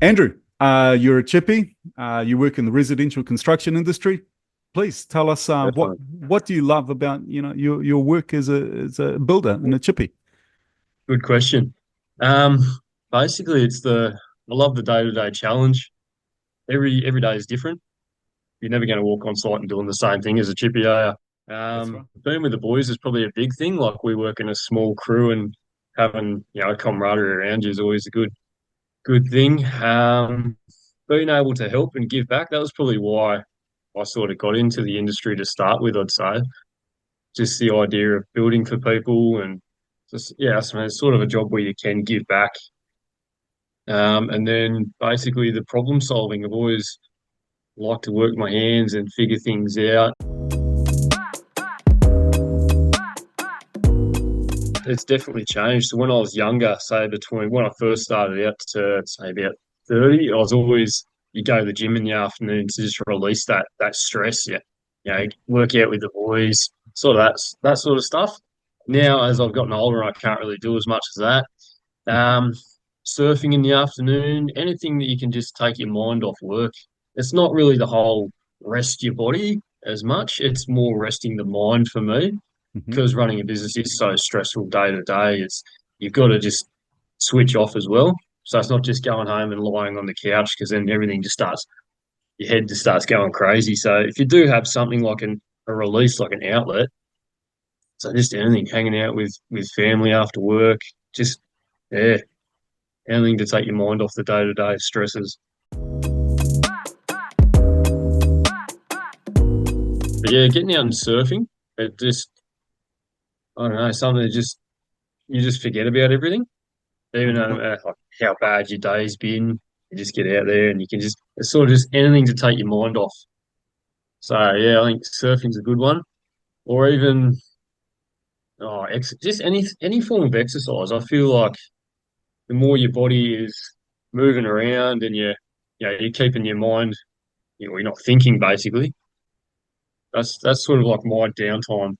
Andrew, you're a chippy. You work in the residential construction industry. Please tell us Definitely. what do you love about your work as a builder and a chippy. Good question. Um, Basically, I love the day-to-day challenge. Every day is different. You're never going to walk on site and doing the same thing as a chippy, are you? That's right. Being with the boys is probably a big thing. Like we work in a small crew, and having a camaraderie around you is always a good thing. Being able to help and give back, that was probably why I sort of got into the industry to start with, I'd say. Just the idea of building for people and just, yeah, so it's sort of a job where you can give back. And then basically the problem solving. I've always liked to work my hands and figure things out. It's definitely changed. So when I was younger, say between when I first started out to say about 30, I was always, you go to the gym in the afternoon to just release that stress. Yeah. Work out with the boys, sort of that sort of stuff. Now, as I've gotten older, I can't really do as much as that. Um, Surfing in the afternoon, anything that you can just take your mind off work. It's not really the whole rest your body as much. It's more resting the mind for me Hmm. because running a business is so stressful day to day. It's you've got to just switch off as well. So it's not just going home and lying on the couch because then everything just starts, your head just starts going crazy. So if you do have something like a release, like an outlet, so just anything, hanging out with family after work, just yeah, anything to take your mind off the day to day stresses. But yeah, getting out and surfing, it just I don't know, something that just you just forget about everything, even I no love. matter like how bad your day's been. You just get out there and you can just it's sort of just anything to take your mind off. So yeah, I think surfing's a good one, or even just any form of exercise. I feel like the more your body is moving around and you're keeping your mind, you're not thinking basically. That's sort of like my downtime.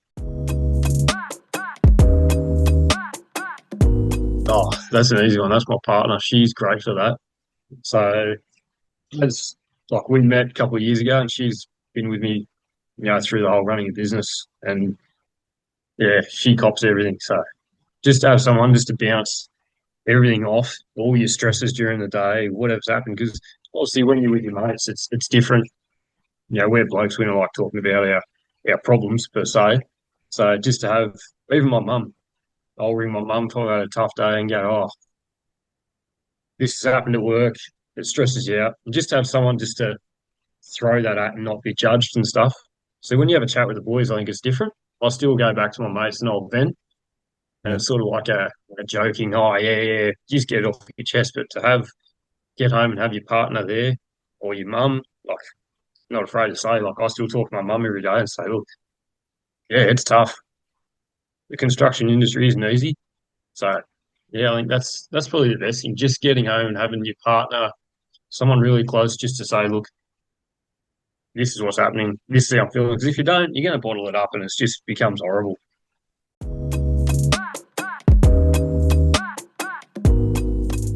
Oh, that's an easy one. That's my partner. She's great for that. So as like we met a couple of years ago, and she's been with me, through the whole running a business, and yeah, she cops everything. So just to have someone just to bounce everything off, all your stresses during the day, whatever's happened, because obviously when you're with your mates, it's different. We're blokes, we don't like talking about our problems per se. So just to have even my mum, I'll ring my mum, talk about a tough day, and go, oh, this has happened at work. It stresses you out. And just to have someone just to throw that at and not be judged and stuff. So when you have a chat with the boys, I think it's different. I still go back to my mates and old Ben, and Yeah. it's sort of like a joking, oh yeah, yeah, just get it off your chest. But to have get home and have your partner there or your mum, like not afraid to say, like I still talk to my mum every day and say, look, yeah, it's tough. The construction industry isn't easy. So yeah, I think that's probably the best thing. Just getting home and having your partner, someone really close, just to say, look, this is what's happening. This is how I'm feeling. Because if you don't, you're going to bottle it up, and it just becomes horrible.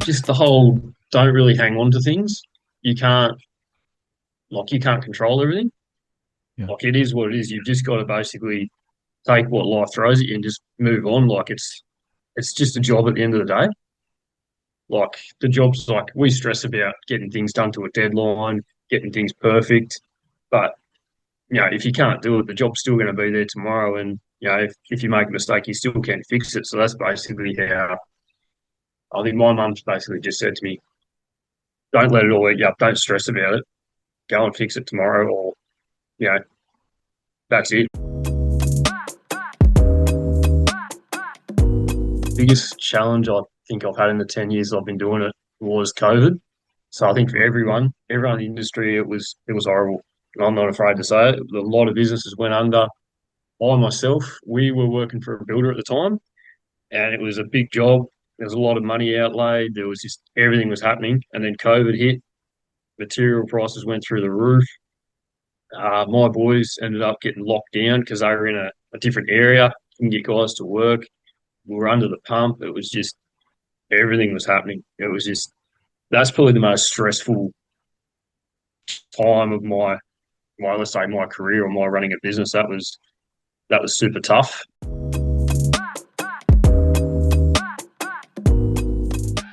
Just the whole don't really hang on to things. You can't you can't control everything. Yeah. Like it is what it is. You've just got to basically take what life throws at you and just move on. Like it's just a job at the end of the day. Like the job's like we stress about getting things done to a deadline, getting things perfect, but if you can't do it, the job's still going to be there tomorrow. And, if you make a mistake, you still can't fix it. So that's basically how I think my mum's basically just said to me, don't let it all eat you up. Don't stress about it. Go and fix it tomorrow or, you know, that's it. Biggest challenge I think I've had in the 10 years I've been doing it was COVID. So I think for everyone in the industry, it was horrible. And I'm not afraid to say it. A lot of businesses went under. I myself, we were working for a builder at the time, and it was a big job. There was a lot of money outlaid. There was just everything was happening, and then COVID hit. Material prices went through the roof. My boys ended up getting locked down because they were in a different area. Couldn't get guys to work. We were under the pump. It was just everything was happening. It was just that's probably the most stressful time of my let's say my career or my running a business. That was super tough.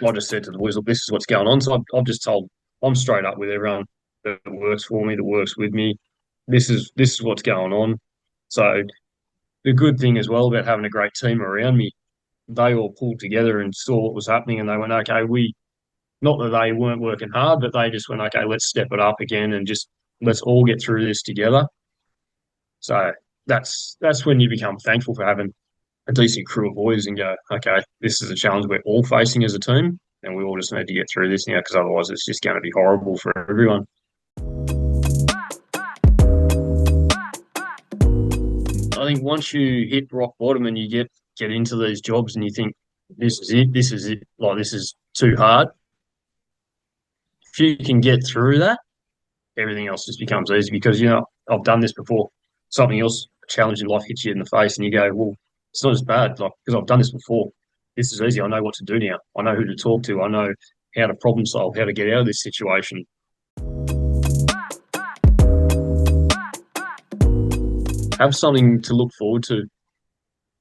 I just said to the boys, look, this is what's going on. So I've just told, I'm straight up with everyone that works for me, that works with me. This is what's going on. So the good thing as well about having a great team around me, they all pulled together and saw what was happening, and they went, okay, not that they weren't working hard, but they just went, okay, let's step it up again and just let's all get through this together. So that's when you become thankful for having a decent crew of boys and go, okay, this is a challenge we're all facing as a team, and we all just need to get through this now, because otherwise it's just going to be horrible for everyone. I think once you hit rock bottom and you get into these jobs and you think this is it, like this is too hard, if you can get through that, everything else just becomes easy, because I've done this before. Something else, a challenge in life hits you in the face, and you go, well, it's not as bad, like, because I've done this before. This is easy. I know what to do now. I know who to talk to. I know how to problem solve, how to get out of this situation. Have something to look forward to.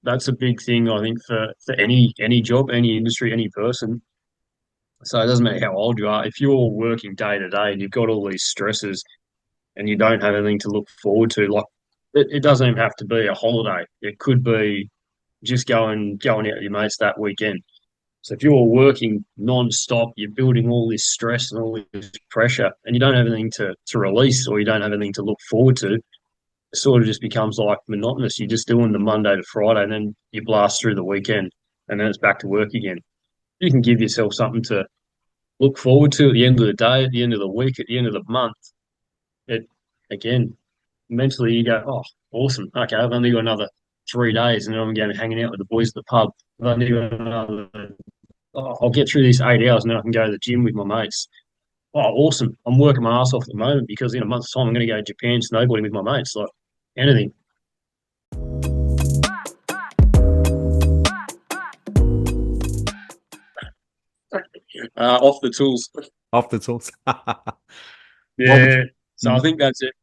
That's a big thing, I think, for any job, any industry, any person. So it doesn't matter how old you are. If you're working day to day and you've got all these stresses and you don't have anything to look forward to, like, it doesn't even have to be a holiday. It could be just going out with your mates that weekend. So if you're working non-stop, you're building all this stress and all this pressure, and you don't have anything to release, or you don't have anything to look forward to, it sort of just becomes like monotonous. You're just doing the Monday to Friday, and then you blast through the weekend, and then it's back to work again. You can give yourself something to look forward to at the end of the day, at the end of the week, at the end of the month. It, again, mentally you go, oh, awesome. Okay, I've only got another 3 days, and then I'm going hanging out with the boys at the pub. I've only got another, I'll get through these 8 hours, and then I can go to the gym with my mates. Oh, awesome. I'm working my ass off at the moment, because in a month's time I'm going to go to Japan snowboarding with my mates. Like, anything. Off the tools. Off the tools. Yeah. So I think that's it.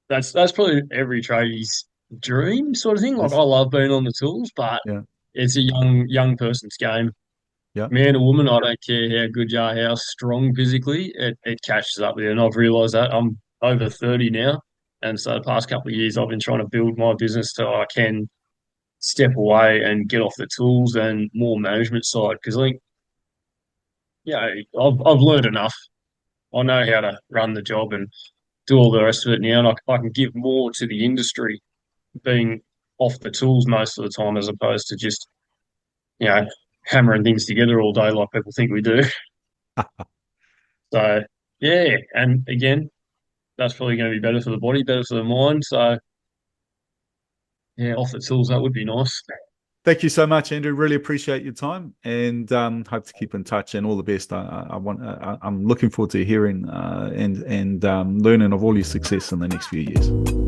That's probably every tradie's dream sort of thing. Like, Yes. I love being on the tools, but Yeah. it's a young person's game. Yeah. Man or woman, I don't care how good you are, how strong physically, it catches up with you. And I've realised that I'm over 30 now. And so the past couple of years, I've been trying to build my business so I can step away and get off the tools and more management side. Because I think, I've learned enough. I know how to run the job and do all the rest of it now. And I can give more to the industry being off the tools most of the time, as opposed to just, hammering things together all day like people think we do. So, yeah. And again, that's probably going to be better for the body, better for the mind. So, yeah, off the tools, that would be nice. Thank you so much, Andrew. Really appreciate your time, and hope to keep in touch. And all the best. I'm looking forward to hearing and learning of all your success in the next few years.